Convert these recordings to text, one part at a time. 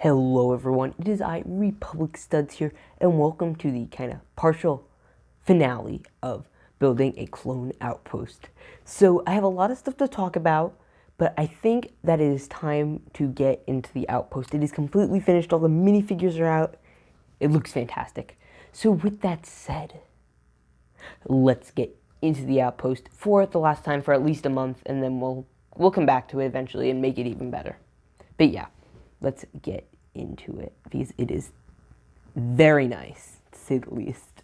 Hello everyone, it is I, Republic Studs here, and welcome to the kind of partial finale of building a clone outpost. So I have a lot of stuff to talk about, but I think that it is time to get into the outpost. It is completely finished, all the minifigures are out, it looks fantastic. So with that said, let's get into the outpost for the last time for at least a month, and then we'll come back to it eventually and make it even better. But yeah, let's get into it because it is very nice, to say the least.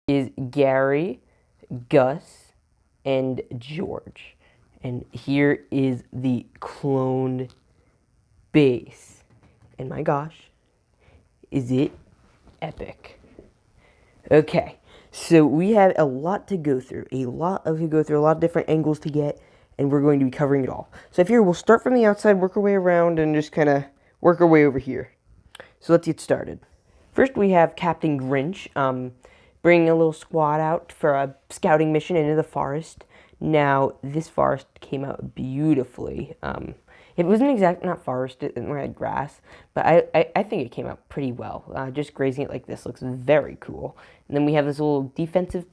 Is Gary, Gus, and George. And here is the clone base. And my gosh, is it epic. Okay, so we have a lot to go through, a lot of different angles to get, and we're going to be covering it all. So if here, we'll start from the outside, work our way around, and just kind of work our way over here. So let's get started. First, we have Captain Grinch bringing a little squad out for a scouting mission into the forest. Now, this forest came out beautifully. It wasn't not forest, it had grass, but I think it came out pretty well. Just grazing it like this looks very cool. And then we have this little defensive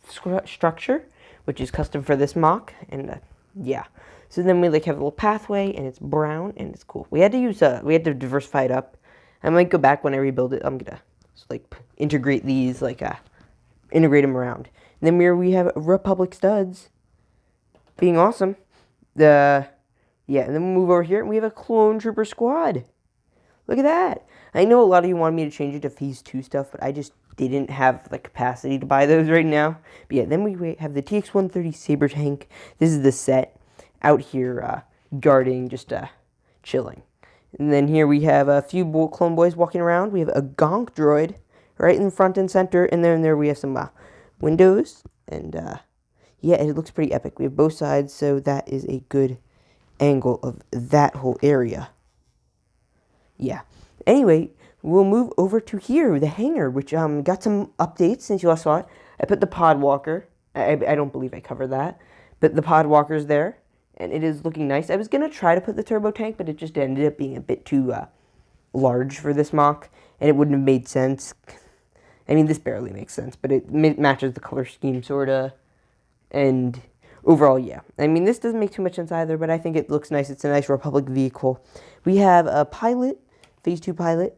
structure, which is custom for this mock, and yeah. So then we have a little pathway, and it's brown, and it's cool. We had to diversify it up. I might go back when I rebuild it. I'm gonna just, integrate these, integrate them around. And then we have Republic Studs being awesome. Yeah, and then we'll move over here, and we have a clone trooper squad. Look at that. I know a lot of you wanted me to change it to Phase 2 stuff, but I just didn't have the capacity to buy those right now. But yeah, then we have the TX-130 Saber Tank. This is the set out here guarding, just chilling. And then here we have a few clone boys walking around. We have a gonk droid right in front and center. And then there we have some windows. And yeah, it looks pretty epic. We have both sides, so that is a good angle of that whole area. Yeah. Anyway, we'll move over to here, the hangar, which got some updates since you last saw it. I put the pod walker. I don't believe I covered that. But the pod walker's there, and it is looking nice. I was going to try to put the turbo tank, but it just ended up being a bit too large for this mock, and it wouldn't have made sense. I mean, this barely makes sense, but it matches the color scheme, sort of. And overall, yeah. I mean, this doesn't make too much sense either, but I think it looks nice. It's a nice Republic vehicle. We have a pilot, Phase 2 pilot.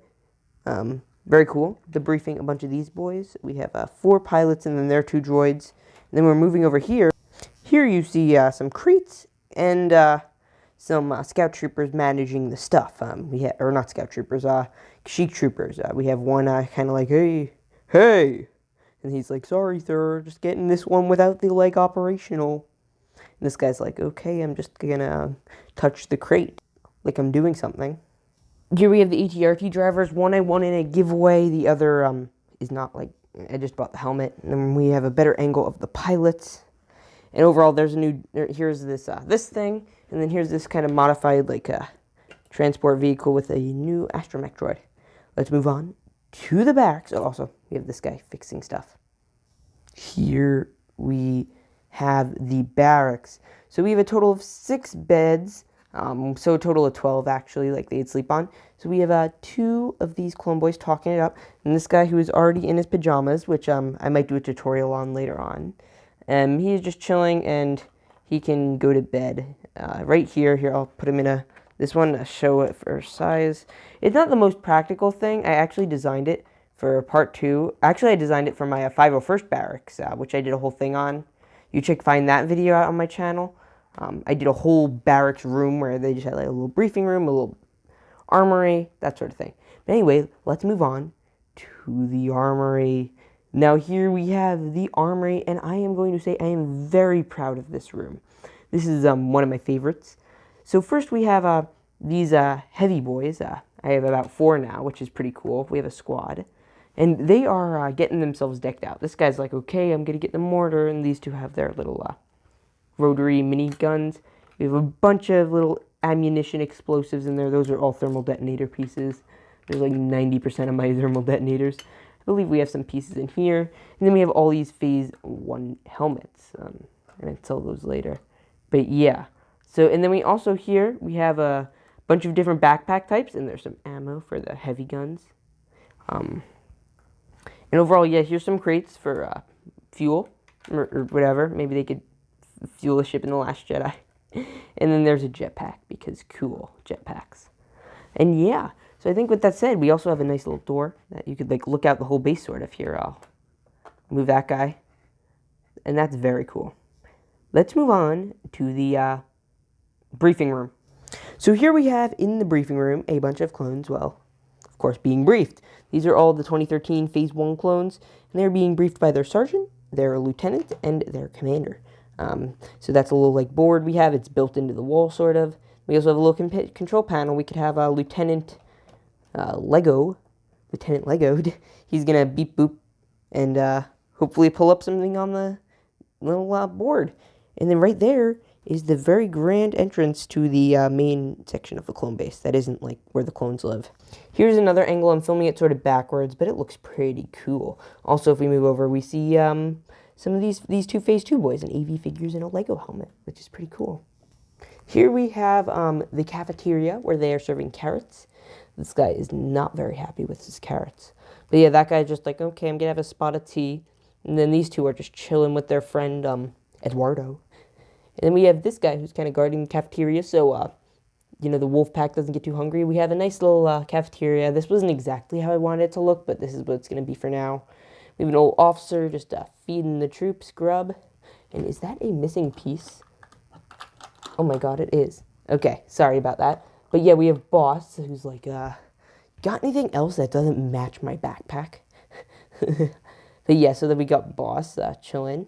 Very cool. Debriefing a bunch of these boys. We have 4 pilots, and then there are 2 droids. And then we're moving over here. Here you see some crates and some scout troopers managing the stuff. Or not scout troopers, sheik troopers. We have one kind of like, hey. And he's like, sorry, sir, just getting this one without the leg operational. And this guy's like, okay, I'm just gonna touch the crate like I'm doing something. Here we have the ATRT drivers. One I won in a giveaway. The other is not, I just bought the helmet. And then we have a better angle of the pilots. And overall, there's here's this thing. And then here's this kind of modified, transport vehicle with a new astromech droid. Let's move on to the barracks. Oh, also, we have this guy fixing stuff. Here we have the barracks. So we have a total of 6 beds. So a total of 12, actually, they'd sleep on. So we have 2 of these clone boys talking it up. And this guy who is already in his pajamas, which I might do a tutorial on later on. He's just chilling, and he can go to bed right here. Here, I'll put him in this one to show it for size. It's not the most practical thing. I actually designed it for part 2. Actually, I designed it for my 501st Barracks, which I did a whole thing on. You find that video out on my channel. I did a whole barracks room where they just had a little briefing room, a little armory, that sort of thing. But anyway, let's move on to the armory. Now here we have the armory, and I am going to say I am very proud of this room. This is one of my favorites. So first we have these heavy boys. I have about 4 now, which is pretty cool. We have a squad. And they are getting themselves decked out. This guy's like, okay, I'm going to get the mortar, and these 2 have their little rotary mini guns. We have a bunch of little ammunition explosives in there. Those are all thermal detonator pieces. There's 90% of my thermal detonators. I believe we have some pieces in here. And then we have all these Phase 1 helmets. And I'll sell those later. But yeah. So, and then we also here, we have a bunch of different backpack types, and there's some ammo for the heavy guns. And overall, yeah, here's some crates for fuel or whatever. Maybe they could fuel a ship in The Last Jedi. And then there's a jetpack because cool, jetpacks. And yeah, so I think with that said, we also have a nice little door that you could like look out the whole base sort of here. I'll move that guy. And that's very cool. Let's move on to the briefing room. So here we have in the briefing room a bunch of clones, well, of course, being briefed. These are all the 2013 Phase 1 clones, and they're being briefed by their sergeant, their lieutenant, and their commander. So that's a little like board we have. It's built into the wall, sort of. We also have a little control panel. We could have a Lieutenant Lego. He's going to beep boop and hopefully pull up something on the little board. And then right there is the very grand entrance to the main section of the clone base. That isn't like where the clones live. Here's another angle. I'm filming it sort of backwards, but it looks pretty cool. Also, if we move over, we see some of these two Phase 2 boys and AV figures in a Lego helmet, which is pretty cool. Here we have the cafeteria where they are serving carrots. This guy is not very happy with his carrots. But yeah, that guy's just like, okay, I'm going to have a spot of tea. And then these two are just chilling with their friend, Eduardo. And then we have this guy who's kind of guarding the cafeteria, so, you know, the wolf pack doesn't get too hungry. We have a nice little cafeteria. This wasn't exactly how I wanted it to look, but this is what it's going to be for now. We have an old officer just feeding the troops grub. And is that a missing piece? Oh my god, it is. Okay, sorry about that. But yeah, we have Boss, who's like, got anything else that doesn't match my backpack? But yeah, so then we got Boss chilling.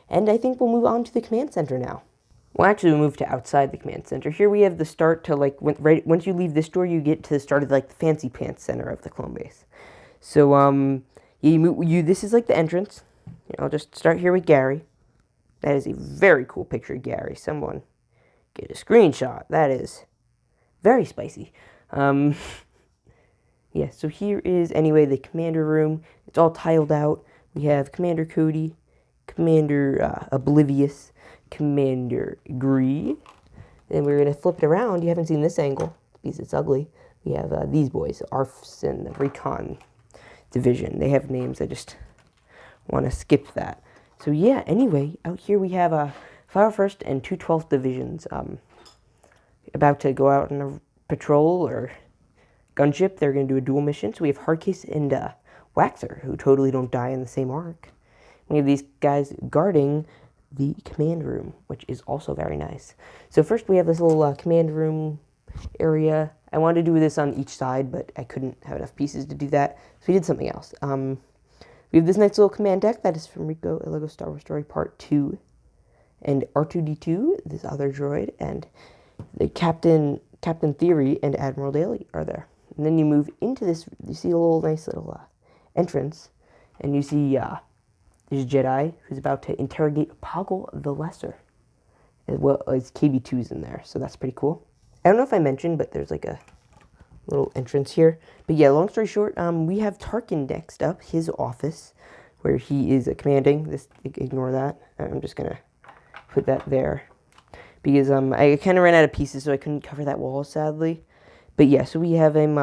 And I think we'll move on to the command center now. Well, actually, we'll move to outside the command center. Here we have the start to, like, once you leave this door, you get to the start of, like, the fancy pants center of the clone base. So, this is, like, the entrance. I'll just start here with Gary. That is a very cool picture of Gary. Someone get a screenshot. That is very spicy. Yeah, so here is, anyway, the commander room. It's all tiled out. We have Commander Cody, Commander Oblivious, Commander Gree. Then we're going to flip it around. You haven't seen this angle because it's ugly. We have these boys, ARFs and the Recon Division. They have names. I just want to skip that. So yeah, anyway, out here we have 501st and 212th Divisions about to go out on a patrol or gunship. They're going to do a dual mission. So we have Hardcase and Waxer, who totally don't die in the same arc. We have these guys guarding the command room, which is also very nice. So first we have this little command room area. I wanted to do this on each side, but I couldn't have enough pieces to do that, so we did something else. We have this nice little command deck that is from Rico, a Lego Star Wars Story Part 2. And R2-D2, this other droid, and the Captain Theory and Admiral Daly are there. And then you move into this, you see a little nice little entrance, and you see there's a Jedi who's about to interrogate Poggle the Lesser, as well as KB2's in there, so that's pretty cool. I don't know if I mentioned, but there's like a little entrance here. But yeah, long story short, we have Tarkin next up, his office, where he is commanding. This, ignore that. I'm just gonna put that there because I kind of ran out of pieces, so I couldn't cover that wall, sadly. But yeah, so we have him,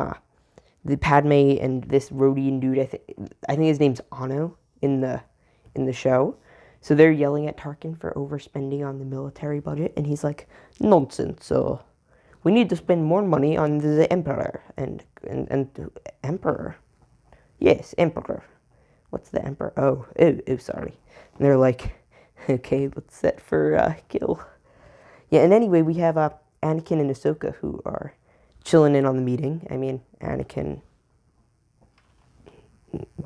the Padme and this Rhodian dude. I think his name's Anno in the show. So they're yelling at Tarkin for overspending on the military budget, and he's like, nonsense. We need to spend more money on the Emperor and Emperor. Yes, Emperor. What's the Emperor? Oh, sorry. And they're like, okay, let's set for kill. Yeah, and anyway, we have Anakin and Ahsoka who are chilling in on the meeting. I mean, Anakin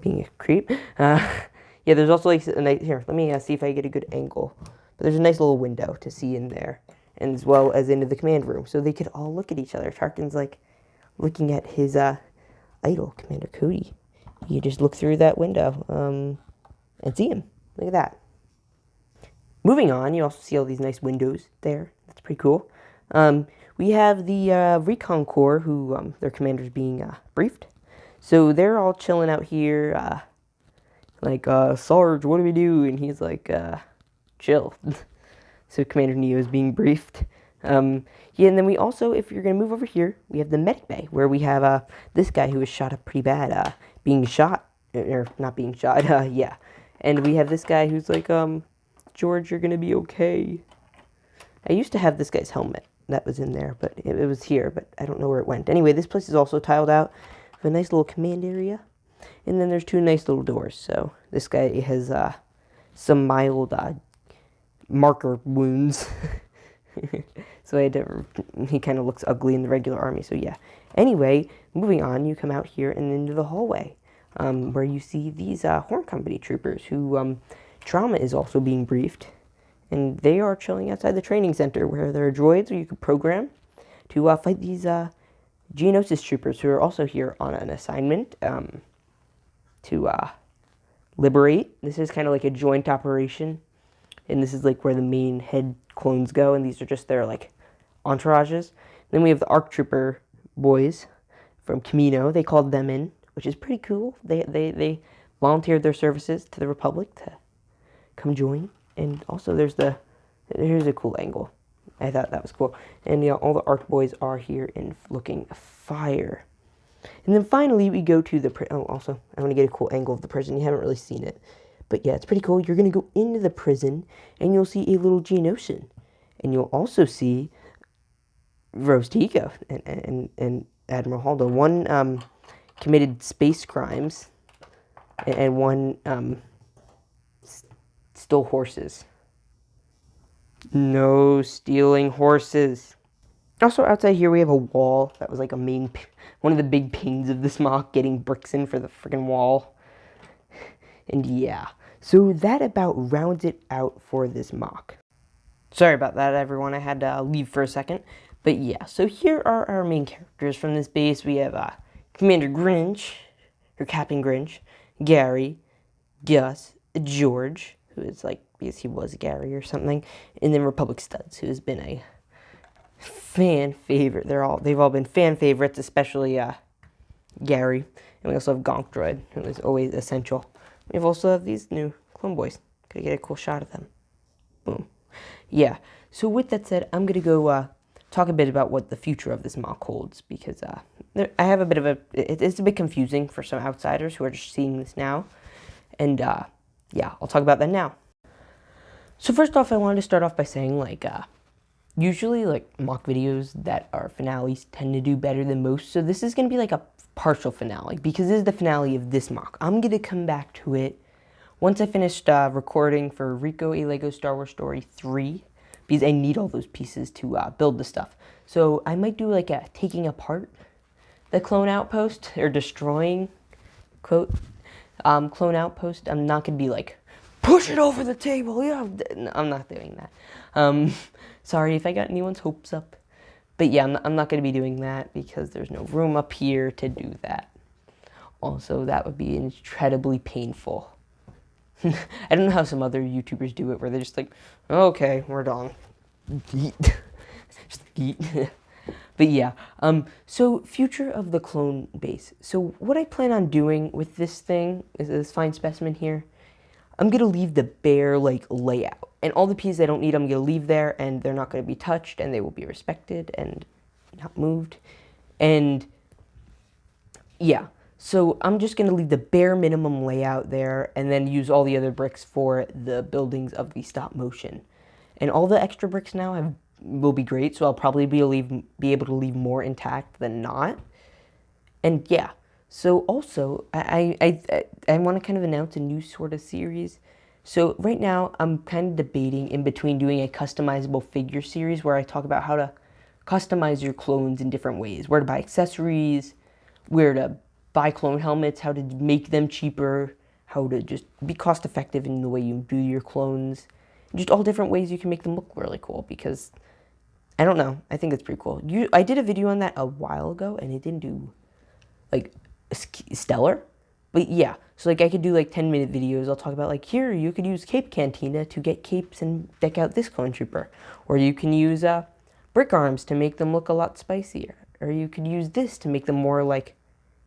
being a creep. Yeah, there's also like a nice, here, let me see if I get a good angle. But there's a nice little window to see in there, and as well as into the command room, so they could all look at each other. Tarkin's like looking at his idol, Commander Cody. You just look through that window and see him. Look at that. Moving on, you also see all these nice windows there. That's pretty cool. We have the Recon Corps, who their commander's being briefed. So they're all chilling out here, like, Sarge, what do we do? And he's like, chill. So Commander Neo is being briefed. Yeah, and then we also, if you're going to move over here, we have the medic bay, where we have this guy who was shot up pretty bad, being shot, or not being shot, yeah. And we have this guy who's like, George, you're going to be okay. I used to have this guy's helmet that was in there, but it was here, but I don't know where it went. Anyway, this place is also tiled out with a nice little command area. And then there's two nice little doors. So this guy has some mild marker wounds. So he kind of looks ugly in the regular army. So yeah. Anyway, moving on, you come out here and into the hallway where you see these Horn Company troopers who Trauma is also being briefed. And they are chilling outside the training center where there are droids where you can program to fight these Geonosis troopers who are also here on an assignment to liberate. This is kind of like a joint operation. And this is like where the main head clones go. And these are just their like entourages. Then we have the ARC Trooper boys from Camino. They called them in, which is pretty cool. They volunteered their services to the Republic to come join. And also here's a cool angle. I thought that was cool. And all the ARC boys are here and looking fire. And then finally we go to the also I want to get a cool angle of the prison. You haven't really seen it. But yeah, it's pretty cool. You're going to go into the prison and you'll see a little Geonosian. And you'll also see Rose Tico and Admiral Haldo. One committed space crimes and one stole horses. No stealing horses. Also outside here we have a wall that was like one of the big pains of this mock, getting bricks in for the freaking wall. And yeah, so that about rounds it out for this mock. Sorry about that, everyone. I had to leave for a second. But yeah, so here are our main characters from this base. We have Commander Grinch, or Captain Grinch, Gary, Gus, George, who is like, because he was Gary or something, and then Republic Studs, who has been a fan favorite. They've all been fan favorites, especially Gary. And we also have Gonk Droid, who is always essential. We also have these new clone boys. Gotta get a cool shot of them. Boom. Yeah. So with that said, I'm gonna go talk a bit about what the future of this mock holds, because I have a bit of it's a bit confusing for some outsiders who are just seeing this now. And yeah, I'll talk about that now. So first off, I wanted to start off by saying, like, usually, like, mock videos that are finales tend to do better than most. So this is going to be like a partial finale, because this is the finale of this mock. I'm going to come back to it once I finished recording for Rico A Lego Star Wars Story 3, because I need all those pieces to build the stuff. So I might do like a taking apart the clone outpost, or destroying, quote, clone outpost. I'm not going to be like, push it over the table. Yeah, I'm not doing that. Sorry if I got anyone's hopes up. But yeah, I'm not going to be doing that because there's no room up here to do that. Also, that would be incredibly painful. I don't know how some other YouTubers do it, where they're just like, okay, we're done. Just eat. But yeah, so future of the clone base. So what I plan on doing with this thing, is this fine specimen here, I'm going to leave the bare, like, layout. And all the pieces I don't need, I'm going to leave there, and they're not going to be touched, and they will be respected and not moved. And, yeah. So I'm just going to leave the bare minimum layout there, and then use all the other bricks for the buildings of the stop motion. And all the extra bricks now will be great, so I'll probably be able to leave more intact than not. And, yeah. So also, I want to kind of announce a new sort of series. So right now, I'm kind of debating in between doing a customizable figure series where I talk about how to customize your clones in different ways. Where to buy accessories, where to buy clone helmets, how to make them cheaper, how to just be cost effective in the way you do your clones. Just all different ways you can make them look really cool, because, I don't know, I think it's pretty cool. I did a video on that a while ago, and it didn't do, like, stellar, but yeah, so like I could do like 10-minute videos. I'll talk about like, here you could use Cape Cantina to get capes and deck out this clone trooper, or you can use brick arms to make them look a lot spicier, or you could use this to make them more like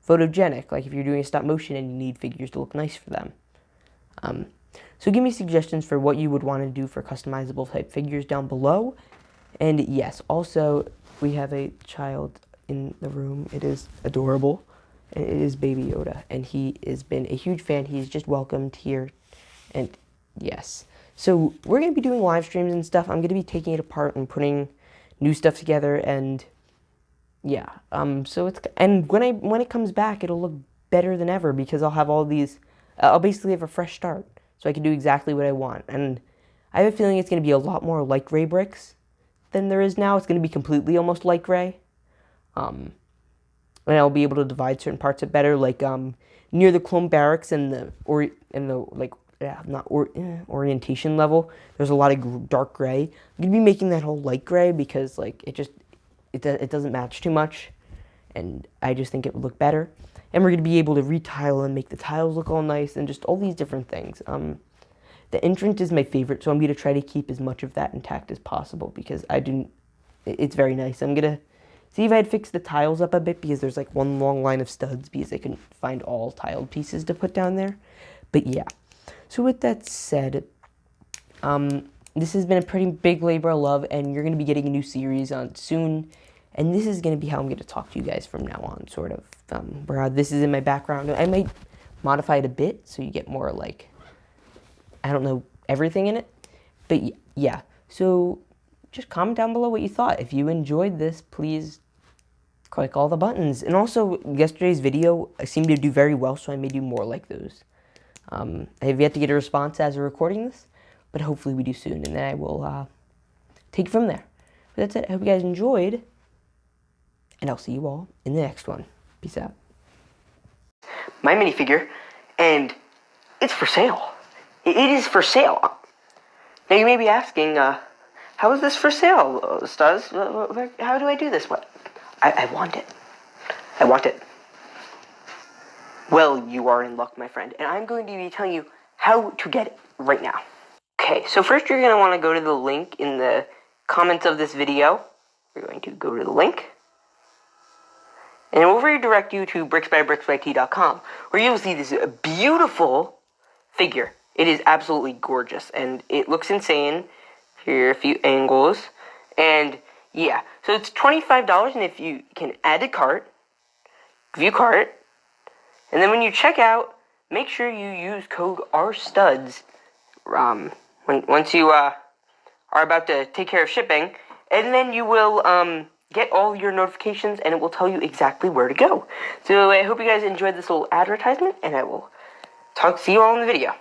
photogenic, like if you're doing a stop motion and you need figures to look nice for them. So give me suggestions for what you would want to do for customizable type figures down below, And yes, also, we have a child in the room. It is adorable. And it is Baby Yoda. And he has been a huge fan. He's just welcomed here. And yes. So we're going to be doing live streams and stuff. I'm going to be taking it apart and putting new stuff together. And yeah. So it's, and when it comes back, it'll look better than ever because I'll have all these, I'll basically have a fresh start. So I can do exactly what I want. And I have a feeling it's going to be a lot more light gray bricks than there is now. It's going to be completely almost light gray. And I'll be able to divide certain parts of better, like near the clone barracks and the orientation level. There's a lot of dark gray. I'm gonna be making that whole light gray because like it doesn't match too much, and I just think it would look better. And we're gonna be able to retile and make the tiles look all nice and just all these different things. The entrance is my favorite, so I'm gonna try to keep as much of that intact as possible because it's very nice. I'm gonna see if I'd fix the tiles up a bit because there's like one long line of studs because I couldn't find all tiled pieces to put down there. But yeah. So with that said, this has been a pretty big labor of love, and you're going to be getting a new series on soon. And this is going to be how I'm going to talk to you guys from now on, sort of. Where this is in my background. I might modify it a bit so you get more like, I don't know, everything in it. But yeah. So just comment down below what you thought. If you enjoyed this, please click all the buttons. And also, yesterday's video seemed to do very well, so I may do more like those. I have yet to get a response as of recording this, but hopefully we do soon, and then I will take it from there. But that's it. I hope you guys enjoyed, and I'll see you all in the next one. Peace out. My minifigure, and it's for sale. It is for sale. Now you may be asking, how is this for sale, Stuz? How do I do this? What? I want it. I want it. Well, you are in luck, my friend, and I'm going to be telling you how to get it right now. Okay, so first you're going to want to go to the link in the comments of this video. You're going to go to the link, and it will redirect you to brixbybrixbyt.com, where you'll see this beautiful figure. It is absolutely gorgeous, and it looks insane. Here are a few angles, and yeah, so it's $25, and if you can add to cart, view cart, and then when you check out, make sure you use code RSTUDS once you are about to take care of shipping, and then you will get all your notifications, and it will tell you exactly where to go. So I hope you guys enjoyed this little advertisement, and I will see you all in the video.